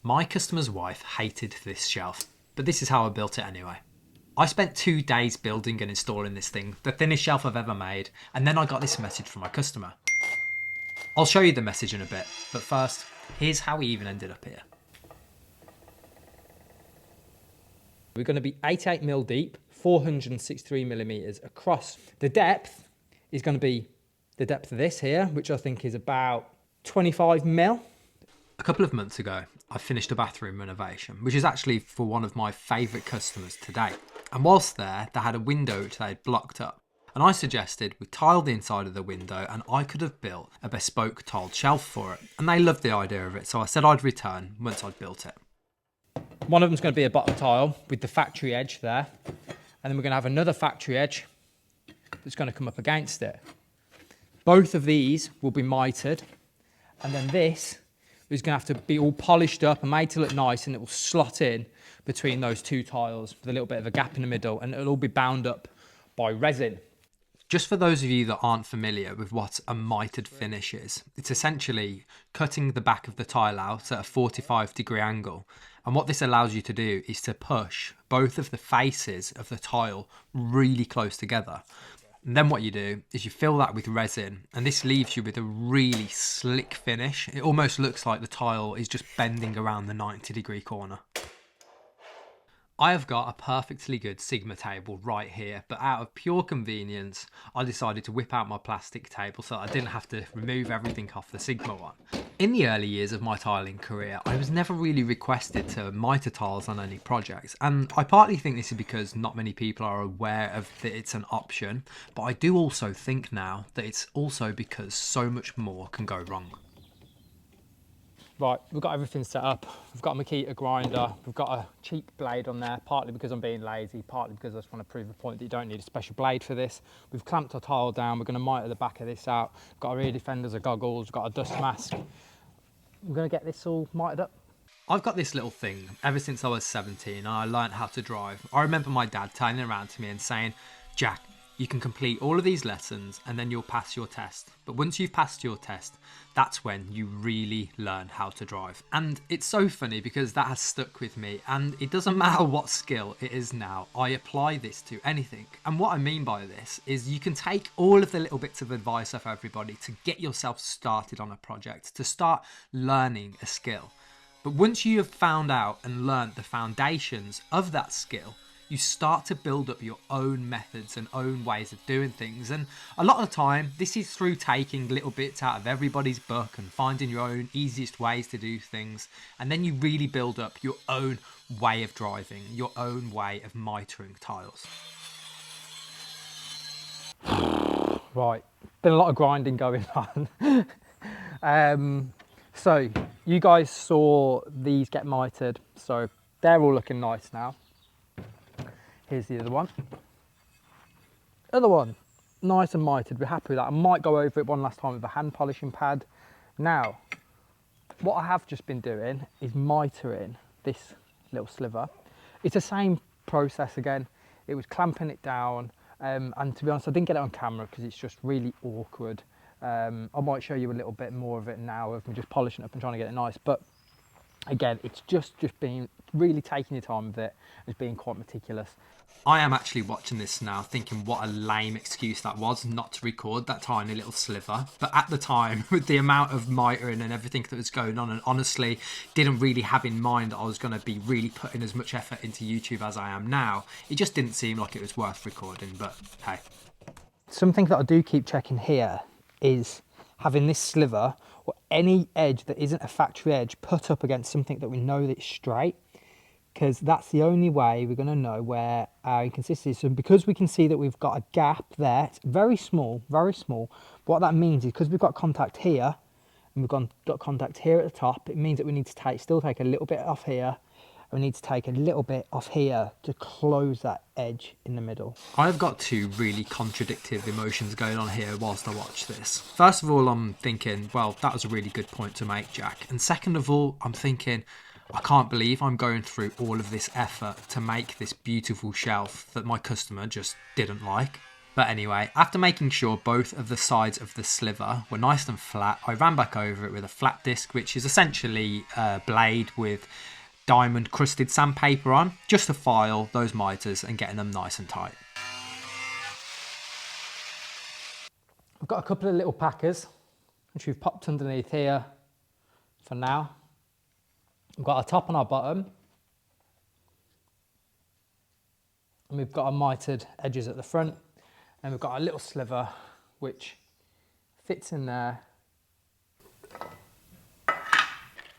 My customer's wife hated this shelf, but this is how I built it anyway. I spent 2 days building and installing this thing, the thinnest shelf I've ever made, and then I got this message from my customer. I'll show you the message in a bit, but first, here's how we even ended up here. We're going to be 88mm deep, 463mm across. The depth is going to be the depth of this here, which I think is about 25mm. A couple of months ago, I finished a bathroom renovation, which is actually for one of my favourite customers to date. And whilst there, they had a window which they had blocked up. And I suggested we tile the inside of the window and I could have built a bespoke tiled shelf for it. And they loved the idea of it, so I said I'd return once I'd built it. One of them's going to be a bottom tile with the factory edge there. And then we're going to have another factory edge that's going to come up against it. Both of these will be mitered. And then this is going to have to be all polished up and made to look nice, and it will slot in between those two tiles with a little bit of a gap in the middle, and it'll all be bound up by resin. Just for those of you that aren't familiar with what a mitered finish is, it's essentially cutting the back of the tile out at a 45-degree angle. And what this allows you to do is to push both of the faces of the tile really close together. And then what you do is you fill that with resin, and this leaves you with a really slick finish. It almost looks like the tile is just bending around the 90-degree corner. I have got a perfectly good Sigma table right here, but out of pure convenience, I decided to whip out my plastic table so I didn't have to remove everything off the Sigma one. In the early years of my tiling career, I was never really requested to miter tiles on any projects, and I partly think this is because not many people are aware of that it's an option, but I do also think now that it's also because so much more can go wrong. Right, we've got everything set up. We've got a Makita grinder. We've got a cheap blade on there, partly because I'm being lazy, partly because I just want to prove the point that you don't need a special blade for this. We've clamped our tile down. We're going to miter the back of this out. We've got our ear defenders, our goggles, we've got a dust mask. I'm going to get this all mitered up. I've got this little thing ever since I was 17 and I learned how to drive. I remember my dad turning around to me and saying, "Jack, you can complete all of these lessons and then you'll pass your test. But once you've passed your test, that's when you really learn how to drive." And it's so funny because that has stuck with me, and it doesn't matter what skill it is now, I apply this to anything. And what I mean by this is you can take all of the little bits of advice off everybody to get yourself started on a project, to start learning a skill. But once you have found out and learned the foundations of that skill, you start to build up your own methods and own ways of doing things. And a lot of the time, this is through taking little bits out of everybody's book and finding your own easiest ways to do things. And then you really build up your own way of driving, your own way of mitering tiles. Right, been a lot of grinding going on. So you guys saw these get mitered, so they're all looking nice now. Here's the other one. Other one, nice and mitered. We're happy with that. I might go over it one last time with a hand polishing pad. Now, what I have just been doing is mitering this little sliver. It's the same process again. It was clamping it down, and to be honest, I didn't get it on camera because it's just really awkward. I might show you a little bit more of it now of me just polishing it up and trying to get it nice. But again, it's just being really taking your time with it, as being quite meticulous. I am actually watching this now thinking what a lame excuse that was not to record that tiny little sliver. But at the time, with the amount of mitering and everything that was going on, and honestly didn't really have in mind that I was going to be really putting as much effort into YouTube as I am now, it just didn't seem like it was worth recording. But hey. Something that I do keep checking here is having this sliver or any edge that isn't a factory edge put up against something that we know that's straight, because that's the only way we're going to know where our inconsistency is. So because we can see that we've got a gap there, it's very small, what that means is because we've got contact here and we've got contact here at the top, it means that we need to still take a little bit off here, and we need to take a little bit off here to close that edge in the middle. I've got two really contradictory emotions going on here whilst I watch this. First of all, I'm thinking, well, that was a really good point to make, Jack. And second of all, I'm thinking, I can't believe I'm going through all of this effort to make this beautiful shelf that my customer just didn't like. But anyway, after making sure both of the sides of the sliver were nice and flat, I ran back over it with a flat disc, which is essentially a blade with diamond crusted sandpaper on, just to file those miters and getting them nice and tight. I've got a couple of little packers, which we've popped underneath here for now. We've got our top and our bottom. And we've got our mitered edges at the front. And we've got a little sliver which fits in there.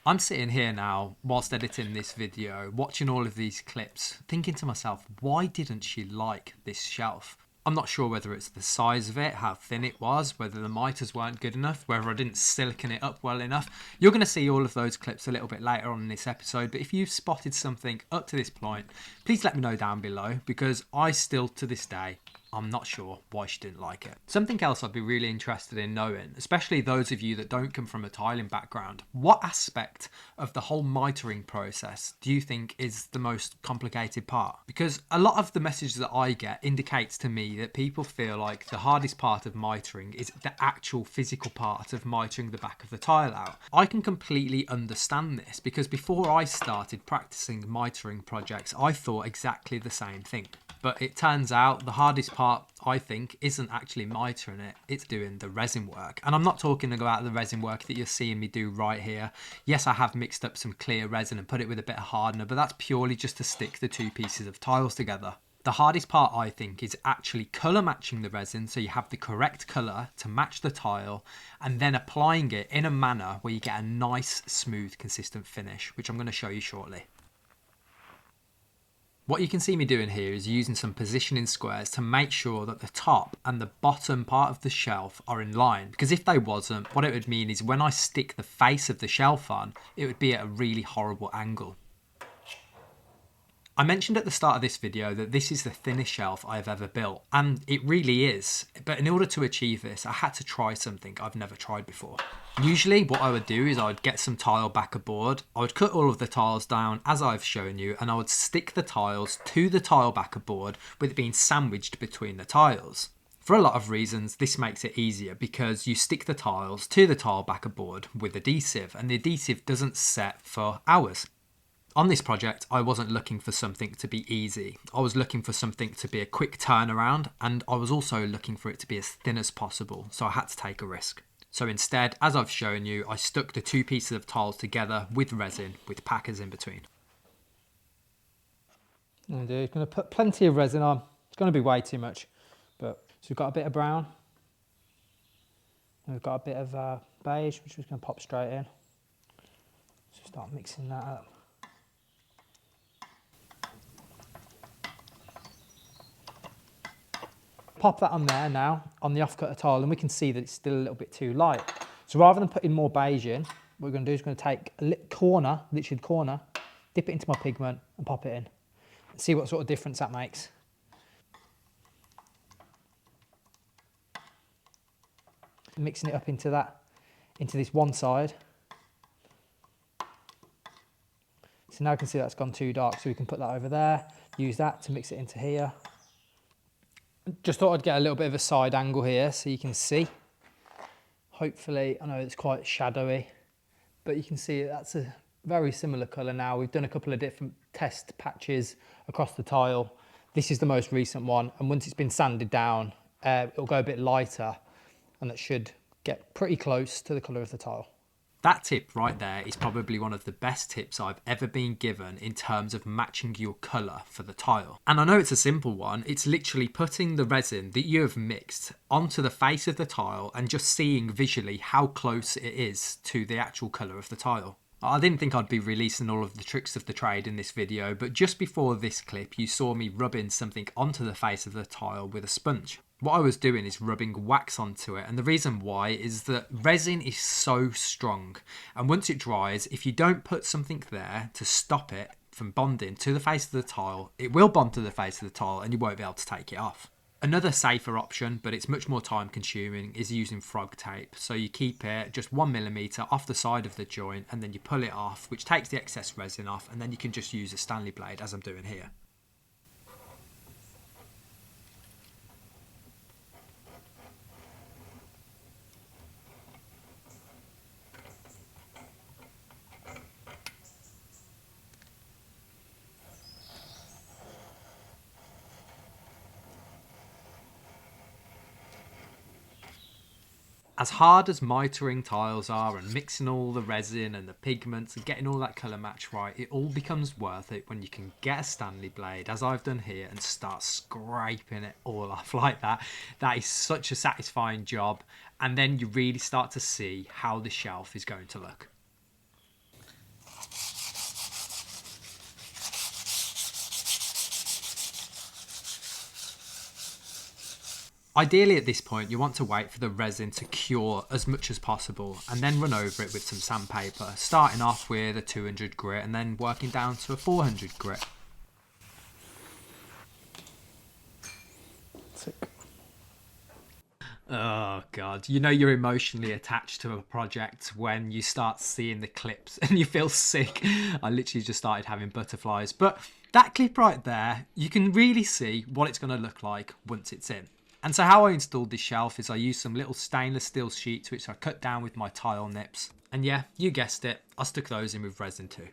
I'm sitting here now whilst editing this video, watching all of these clips, thinking to myself, why didn't she like this shelf? I'm not sure whether it's the size of it, how thin it was, whether the miters weren't good enough, whether I didn't silicone it up well enough. You're going to see all of those clips a little bit later on in this episode, but if you've spotted something up to this point, please let me know down below, because I still, to this day, I'm not sure why she didn't like it. Something else I'd be really interested in knowing, especially those of you that don't come from a tiling background, what aspect of the whole mitering process do you think is the most complicated part? Because a lot of the messages that I get indicates to me that people feel like the hardest part of mitering is the actual physical part of mitering the back of the tile out. I can completely understand this, because before I started practicing mitering projects, I thought exactly the same thing. But it turns out the hardest part, I think, isn't actually mitering it, it's doing the resin work. And I'm not talking about the resin work that you're seeing me do right here. Yes, I have mixed up some clear resin and put it with a bit of hardener, but that's purely just to stick the two pieces of tiles together. The hardest part, I think, is actually colour matching the resin, so you have the correct colour to match the tile, and then applying it in a manner where you get a nice, smooth, consistent finish, which I'm going to show you shortly. What you can see me doing here is using some positioning squares to make sure that the top and the bottom part of the shelf are in line, because if they wasn't, what it would mean is when I stick the face of the shelf on, it would be at a really horrible angle. I mentioned at the start of this video that this is the thinnest shelf I've ever built, and it really is, but in order to achieve this, I had to try something I've never tried before. Usually what I would do is I would get some tile backer board, I would cut all of the tiles down as I've shown you, and I would stick the tiles to the tile backer board with it being sandwiched between the tiles. For a lot of reasons, this makes it easier because you stick the tiles to the tile backer board with adhesive, and the adhesive doesn't set for hours. On this project, I wasn't looking for something to be easy. I was looking for something to be a quick turnaround, and I was also looking for it to be as thin as possible, so I had to take a risk. So instead, as I've shown you, I stuck the two pieces of tiles together with resin, with packers in between. And I'm going to put plenty of resin on. It's going to be way too much, but so we've got a bit of brown, and we've got a bit of beige, which we're going to pop straight in. So start mixing that up. Pop that on there now, on the off-cutter tile, and we can see that it's still a little bit too light. So rather than putting more beige in, what we're going to do is we're going to take a corner, literally the corner, dip it into my pigment and pop it in. And see what sort of difference that makes. Mixing it up into this one side. So now we can see that's gone too dark, so we can put that over there, use that to mix it into here. Just thought I'd get a little bit of a side angle here so you can see. Hopefully, I know it's quite shadowy, but you can see that's a very similar colour now. We've done a couple of different test patches across the tile. This is the most recent one, and once it's been sanded down, it'll go a bit lighter, and that should get pretty close to the colour of the tile. That tip right there is probably one of the best tips I've ever been given in terms of matching your colour for the tile. And I know it's a simple one, it's literally putting the resin that you have mixed onto the face of the tile and just seeing visually how close it is to the actual colour of the tile. I didn't think I'd be releasing all of the tricks of the trade in this video, but just before this clip you saw me rubbing something onto the face of the tile with a sponge. What I was doing is rubbing wax onto it, and the reason why is that resin is so strong, and once it dries, if you don't put something there to stop it from bonding to the face of the tile, it will bond to the face of the tile and you won't be able to take it off. Another safer option, but it's much more time consuming, is using frog tape. So you keep it just 1mm off the side of the joint and then you pull it off, which takes the excess resin off, and then you can just use a Stanley blade as I'm doing here. As hard as mitering tiles are and mixing all the resin and the pigments and getting all that colour match right, it all becomes worth it when you can get a Stanley blade, as I've done here, and start scraping it all off like that. That is such a satisfying job, and then you really start to see how the shelf is going to look. Ideally at this point you want to wait for the resin to cure as much as possible and then run over it with some sandpaper, starting off with a 200 grit and then working down to a 400 grit. Sick. Oh god, you know you're emotionally attached to a project when you start seeing the clips and you feel sick. I literally just started having butterflies, but that clip right there, you can really see what it's going to look like once it's in. And so how I installed this shelf is I used some little stainless steel sheets which I cut down with my tile nips. And yeah, you guessed it, I stuck those in with resin too.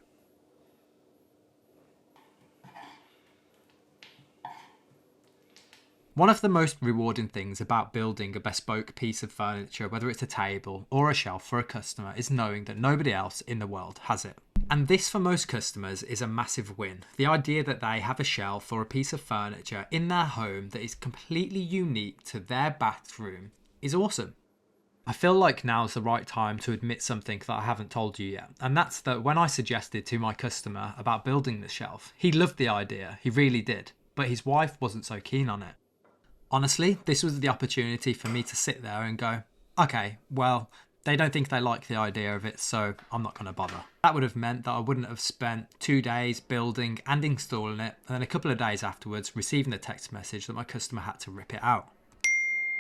One of the most rewarding things about building a bespoke piece of furniture, whether it's a table or a shelf for a customer, is knowing that nobody else in the world has it. And this for most customers is a massive win. The idea that they have a shelf or a piece of furniture in their home that is completely unique to their bathroom is awesome. I feel like now's the right time to admit something that I haven't told you yet, and that's that when I suggested to my customer about building the shelf, he loved the idea, he really did, but his wife wasn't so keen on it. Honestly, this was the opportunity for me to sit there and go, okay, well, they don't think they like the idea of it, so I'm not going to bother. That would have meant that I wouldn't have spent 2 days building and installing it, and then a couple of days afterwards receiving a text message that my customer had to rip it out.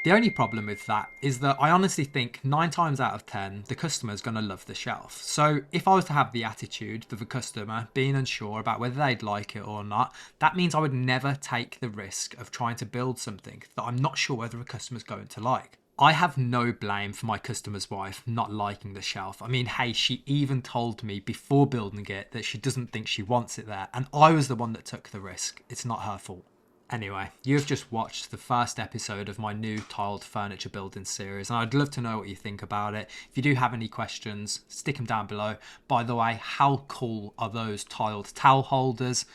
The only problem with that is that I honestly think 9 times out of 10, the customer is going to love the shelf. So if I was to have the attitude of a customer being unsure about whether they'd like it or not, that means I would never take the risk of trying to build something that I'm not sure whether a customer's going to like. I have no blame for my customer's wife not liking the shelf. I mean, hey, she even told me before building it that she doesn't think she wants it there, and I was the one that took the risk. It's not her fault. Anyway, you have just watched the first episode of my new tiled furniture building series, and I'd love to know what you think about it. If you do have any questions, stick them down below. By the way, how cool are those tiled towel holders?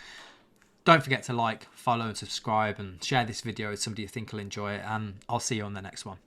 Don't forget to like, follow and subscribe and share this video with somebody you think will enjoy it, and I'll see you on the next one.